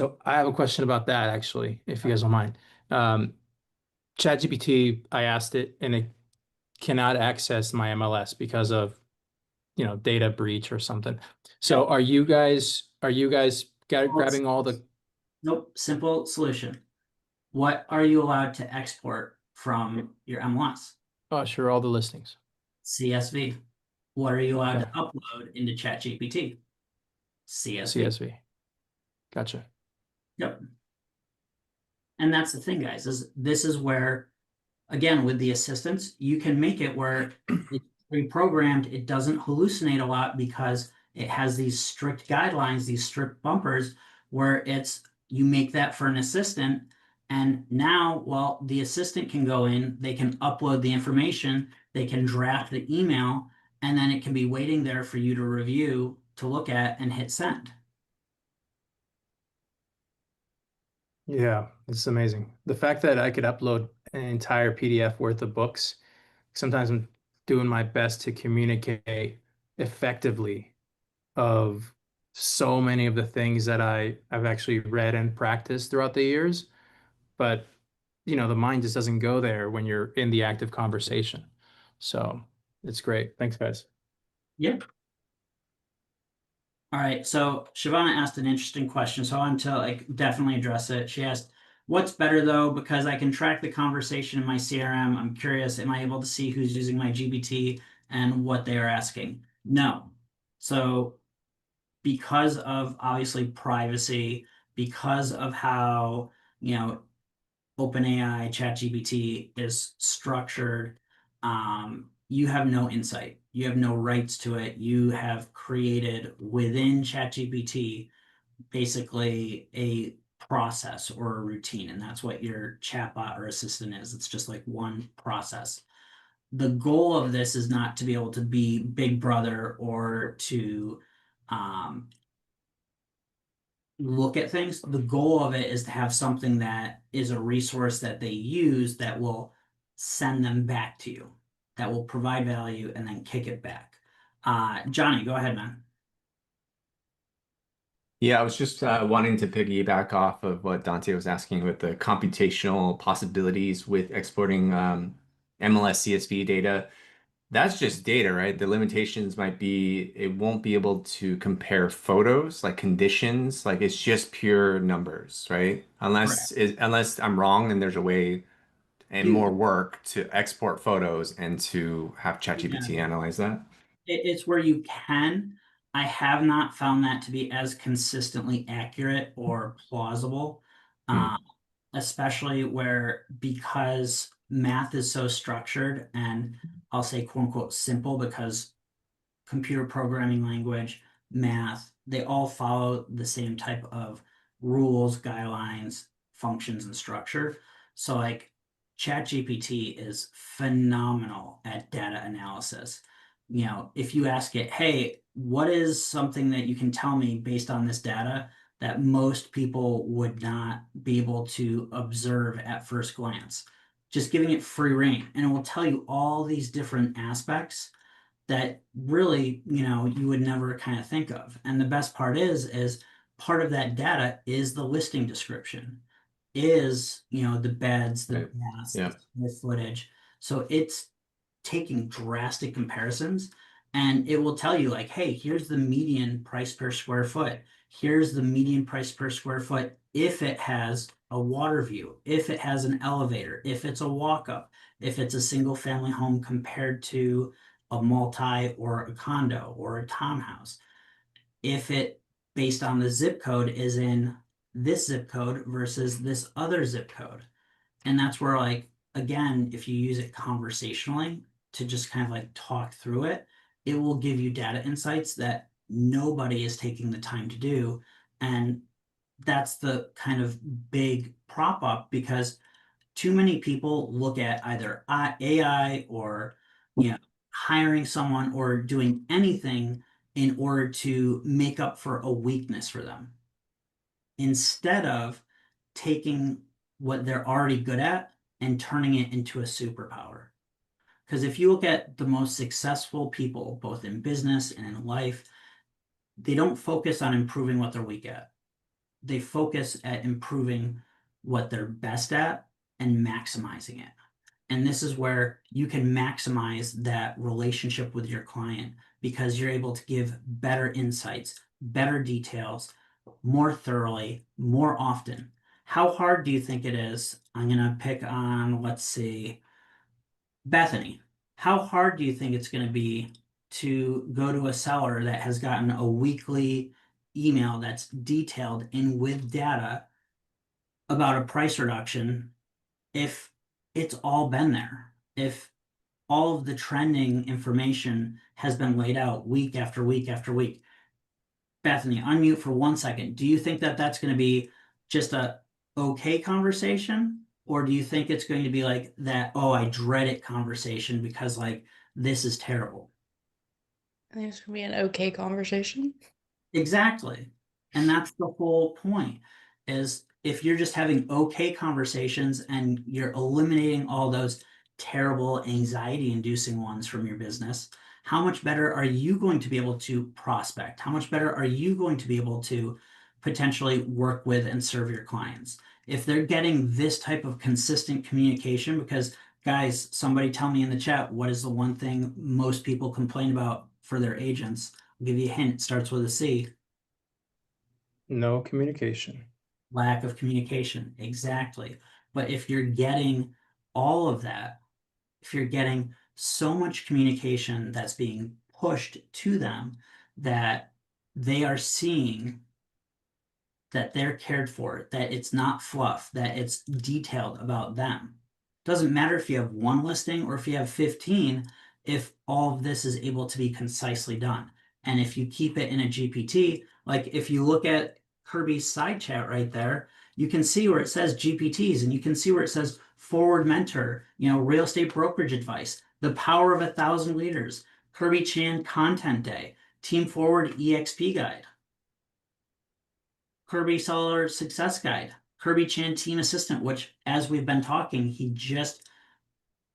So I have a question about that actually, if you guys don't mind. Um, ChatGPT, I asked it and it cannot access my MLS because of, data breach or something. So Yep. are you guys Well, grabbing all the, nope. Simple solution. What are you allowed to export from your MLS? oh, sure, all the listings. CSV. What are you allowed to Okay. upload into ChatGPT? CSV. CSV. Gotcha. Yep. And that's the thing, guys, is this is where, again, with the assistants, you can make it where it's pre-programmed, it doesn't hallucinate a lot because it has these strict guidelines, these strict bumpers, where it's you make that for an assistant. And now, well, the assistant can go in, they can upload the information, they can draft the email, and then it can be waiting there for you to review, to look at, and hit send. Yeah, it's amazing. The fact that I could upload an entire PDF worth of books, sometimes I'm doing my best to communicate effectively of so many of the things that I've actually read and practiced throughout the years. But, the mind just doesn't go there when you're in the active conversation. So it's great. Thanks, guys. Yep. All right, so Shavana asked an interesting question, so I want to definitely address it. She asked, "What's better though? Because I can track the conversation in my CRM. I'm curious, am I able to see who's using my GBT and what they are asking?" No. So because of obviously privacy, because of how, you know, OpenAI, ChatGPT is structured, you have no insight. You have no rights to it. You have created within ChatGPT basically a process or a routine, and that's what your chatbot or assistant is. It's just like one process. The goal of this is not to be able to be Big Brother or to um, look at things. The goal of it is to have something that is a resource that they use that will send them back to you, that will provide value and then kick it back. Johnny, go ahead, man. Yeah, I was just wanting to piggyback off of what Dante was asking with the computational possibilities with exporting MLS CSV data. That's just data, right? The limitations might be it won't be able to compare photos, like conditions, like it's just pure numbers, right? Correct. Unless I'm wrong and there's a way and more You, work to export photos and to have yeah, ChatGPT analyze that. it's where you can. I have not found that to be as consistently accurate or plausible, Hmm. uh, especially where because math is so structured and I'll say quote unquote simple because computer programming language, math, they all follow the same type of rules, guidelines, functions, and structure. So, like, ChatGPT is phenomenal at data analysis. If you ask it, hey, what is something that you can tell me based on this data that most people would not be able to observe at first glance? Just giving it free rein, and it will tell you all these different aspects that really, you would never kind of think of. And the best part is part of that data is the listing description, is, the beds, the Right. baths, the Yeah. square footage. So it's taking drastic comparisons and it will tell you like, hey, here's the median price per square foot. Here's the median price per square foot if it has a water view, if it has an elevator, if it's a walk-up, if it's a single family home compared to a multi or a condo or a townhouse. If it based on the zip code is in this zip code versus this other zip code. And that's where, like, again, if you use it conversationally to just kind of like talk through it, it will give you data insights that nobody is taking the time to do. And that's the kind of big prop up because too many people look at either AI or, hiring someone or doing anything in order to make up for a weakness for them instead of taking what they're already good at and turning it into a superpower. Because if you look at the most successful people, both in business and in life, they don't focus on improving what they're weak at. they focus at improving what they're best at and maximizing it. And this is where you can maximize that relationship with your client because you're able to give better insights, better details, more thoroughly, more often. How hard do you think it is? I'm going to pick on, let's see, Bethany. How hard do you think it's going to be to go to a seller that has gotten a weekly email that's detailed and with data about a price reduction if it's all been there? If all of the trending information has been laid out week after week after week. Bethany, unmute for 1 second. Do you think that that's going to be just a okay conversation? Or do you think it's going to be like that, oh, I dread it conversation because like this is terrible? I think it's gonna be an okay conversation. Exactly. And that's the whole point is if you're just having okay conversations and you're eliminating all those terrible anxiety inducing ones from your business, how much better are you going to be able to prospect? How much better are you going to be able to potentially work with and serve your clients? If they're getting this type of consistent communication, because guys, somebody tell me in the chat, what is the one thing most people complain about for their agents? I'll give you a hint, it starts with a C. No communication. Lack of communication. Exactly. But if you're getting all of that, if you're getting so much communication that's being pushed to them that they are seeing that they're cared for, that it's not fluff, that it's detailed about them. Doesn't matter if you have one listing or if you have 15, if all of this is able to be concisely done. And if you keep it in a GPT, like if you look at Kirby's side chat right there, you can see where it says GPTs and you can see where it says forward mentor, real estate brokerage advice, the power of 1,000 leaders, Kirby Chan content day, team forward EXP guide. Kirby Seller Success Guide, Kirby Chan Team Assistant, which, as we've been talking, he just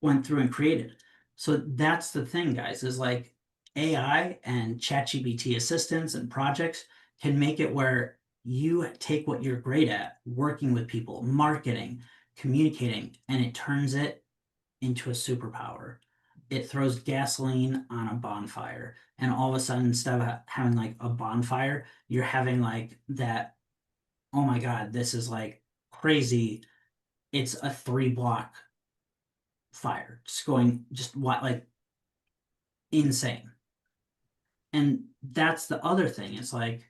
went through and created. So that's the thing, guys, is like AI and ChatGPT assistants and projects can make it where you take what you're great at, working with people, marketing, communicating, and it turns it into a superpower. It throws gasoline on a bonfire. And all of a sudden, instead of having like a bonfire, you're having like that, oh my God, this is like crazy. It's a 3 block fire, just going just what like insane. And that's the other thing. It's like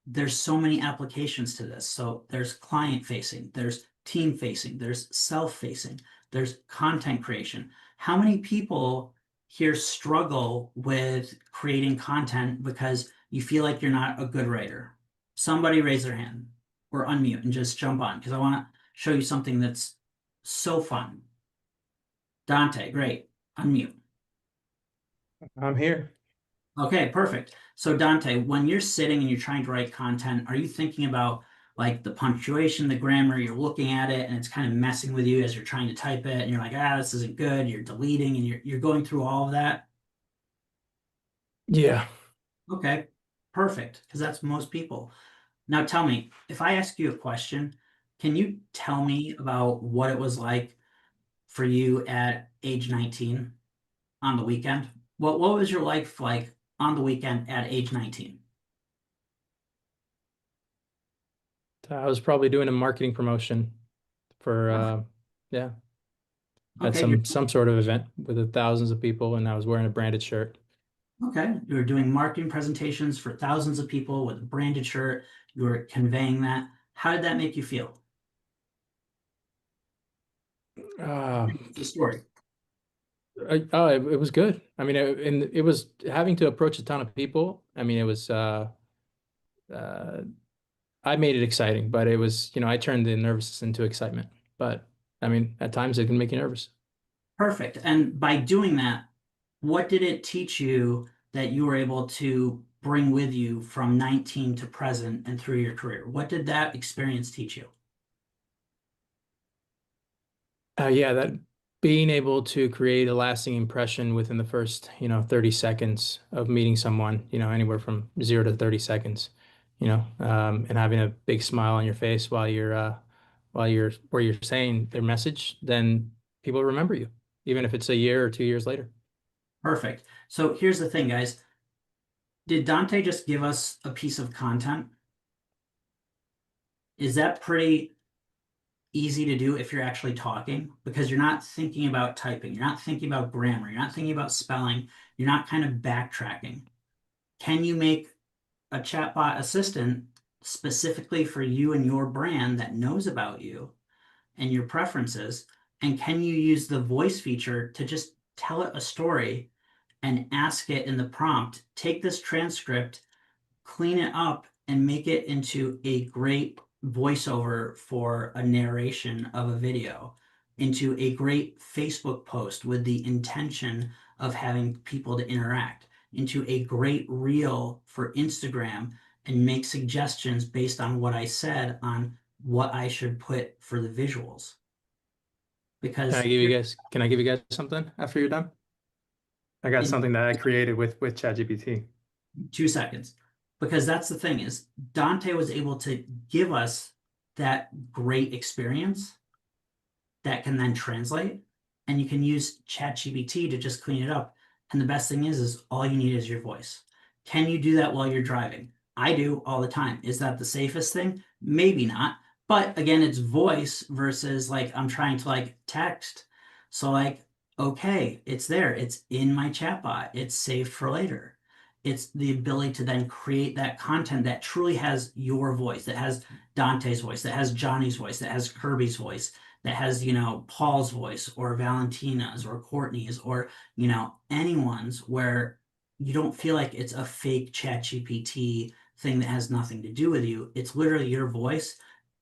there's so many applications to this. So there's client facing, there's team facing, there's self facing, there's content creation. How many people here struggle with creating content because you feel like you're not a good writer? Somebody raise their hand or unmute and just jump on because I want to show you something that's so fun. Dante, great. Unmute. I'm here. Okay, perfect. So Dante, when you're sitting and you're trying to write content, are you thinking about like the punctuation, the grammar, you're looking at it and it's kind of messing with you as you're trying to type it and you're like, this isn't good, you're deleting and you're going through all of that? Yeah. Okay, perfect, because that's most people. Now tell me, if I ask you a question, can you tell me about what it was like for you at age 19 on the weekend? What was your life like on the weekend at age 19? I was probably doing a marketing promotion for yeah, at Okay, you're some sort of event with thousands of people, and I was wearing a branded shirt. okay. You're doing marketing presentations for thousands of people with a branded shirt. You're conveying that. How did that make you feel? Uh, What's the story? it was good. I mean, and it was having to approach a ton of people. I mean, it was uh, I made it exciting, but it was, I turned the nervousness into excitement. But I mean, at times it can make you nervous. Perfect. And by doing that, what did it teach you that you were able to bring with you from 19 to present and through your career? What did that experience teach you? Yeah, that being able to create a lasting impression within the first, 30 seconds of meeting someone, anywhere from 0 to 30 seconds, and having a big smile on your face while you're where you're saying their message, then people remember you, even if it's a year or 2 years later. Perfect. So here's the thing, guys. Did Dante just give us a piece of content? Is that pretty easy to do if you're actually talking? Because you're not thinking about typing, you're not thinking about grammar, you're not thinking about spelling, you're not kind of backtracking. Can you make a chatbot assistant specifically for you and your brand that knows about you and your preferences? And can you use the voice feature to just tell it a story and ask it in the prompt, take this transcript, clean it up, and make it into a great voiceover for a narration of a video, into a great Facebook post with the intention of having people to interact, into a great reel for Instagram, and make suggestions based on what I said on what I should put for the visuals. Because Can I give you guys something after you're done? I got in something that I created with ChatGPT. 2 seconds, because that's the thing is Dante was able to give us that great experience that can then translate, and you can use ChatGPT to just clean it up. And the best thing is all you need is your voice. Can you do that while you're driving? I do all the time. Is that the safest thing? Maybe not. But again, it's voice versus like I'm trying to like text. So like, okay, it's there. It's in my chatbot. It's saved for later. It's the ability to then create that content that truly has your voice, that has Dante's voice, that has Johnny's voice, that has Kirby's voice, that has, Paul's voice or Valentina's or Courtney's or, anyone's, where you don't feel like it's a fake chat GPT thing that has nothing to do with you. It's literally your voice.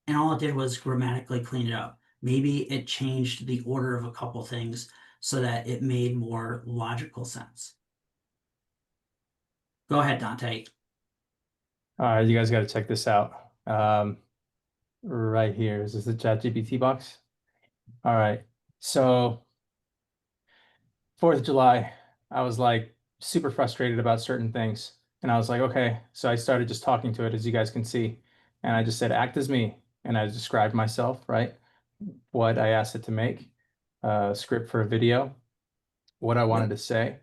And all it did was grammatically clean it up. Maybe it changed the order of a couple things so that it made more logical sense. Go ahead, Dante. All right, you guys got to check this out. Right here. Is this the ChatGPT box? All right. So 4th of July, I was like super frustrated about certain things. And I was like, okay. So I started just talking to it, as you guys can see. And I just said, act as me. And I described myself, right? What I asked it to make, script for a video, what I wanted Yep. to say.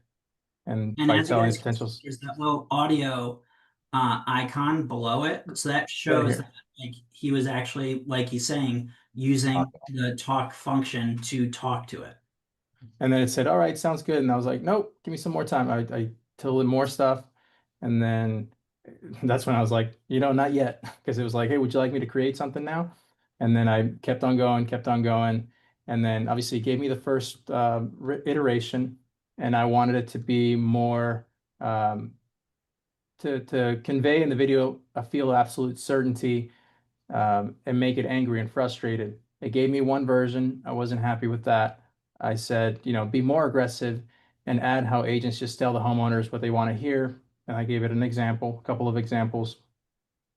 And And by as you telling guys can potential, see, there's that little audio icon below it. So that right shows that here. like he was actually, like he's saying, using the talk function to talk to it. And then it said, all right, sounds good. And I was like, nope, give me some more time. I told it more stuff. And then that's when I was like, not yet. Because it was like, hey, would you like me to create something now? And then I kept on going, kept on going. And then obviously it gave me the first iteration. And I wanted it to be more to convey in the video a feel of absolute certainty, and make it angry and frustrated. It gave me one version. I wasn't happy with that. I said, be more aggressive and add how agents just tell the homeowners what they want to hear. And I gave it an example, a couple of examples.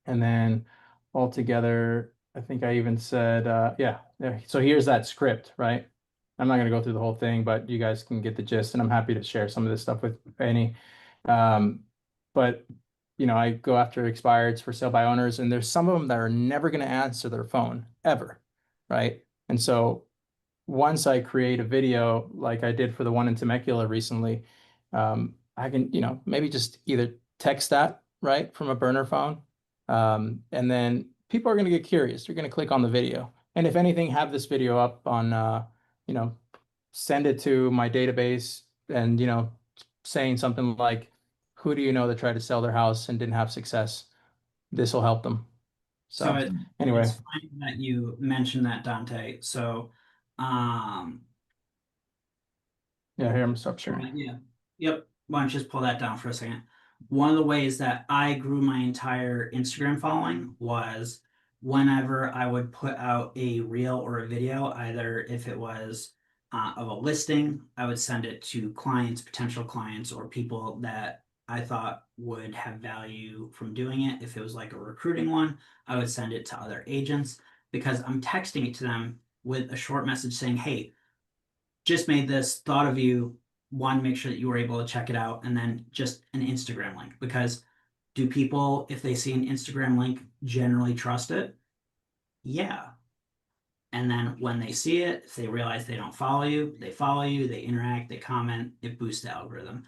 And then altogether, I think I even said, yeah, so here's that script, right? I'm not going to go through the whole thing, but you guys can get the gist, and I'm happy to share some of this stuff with any. Um, but I go after expireds for sale by owners, and there's some of them that are never going to answer their phone ever, right? And so once I create a video like I did for the one in Temecula recently, I can, maybe just either text that, right, from a burner phone. And then people are going to get curious. They're going to click on the video. And if anything, have this video up on, you know, send it to my database and, saying something like, who do you know that tried to sell their house and didn't have success? This will help them. So So it's anyway, funny that you mentioned that, Dante. So um yeah, here I'm gonna stop sharing. yeah. Yep. Why don't you just pull that down for a second? One of the ways that I grew my entire Instagram following was whenever I would put out a reel or a video, either if it was of a listing, I would send it to clients, potential clients, or people that I thought would have value from doing it. If it was like a recruiting one, I would send it to other agents because I'm texting it to them with a short message saying, hey, just made this, thought of you, want to make sure that you were able to check it out, and then just an Instagram link because Do people, if they see an Instagram link, generally trust it? Yeah. And then when they see it, if they realize they don't follow you, they follow you, they interact, they comment, it boosts the algorithm.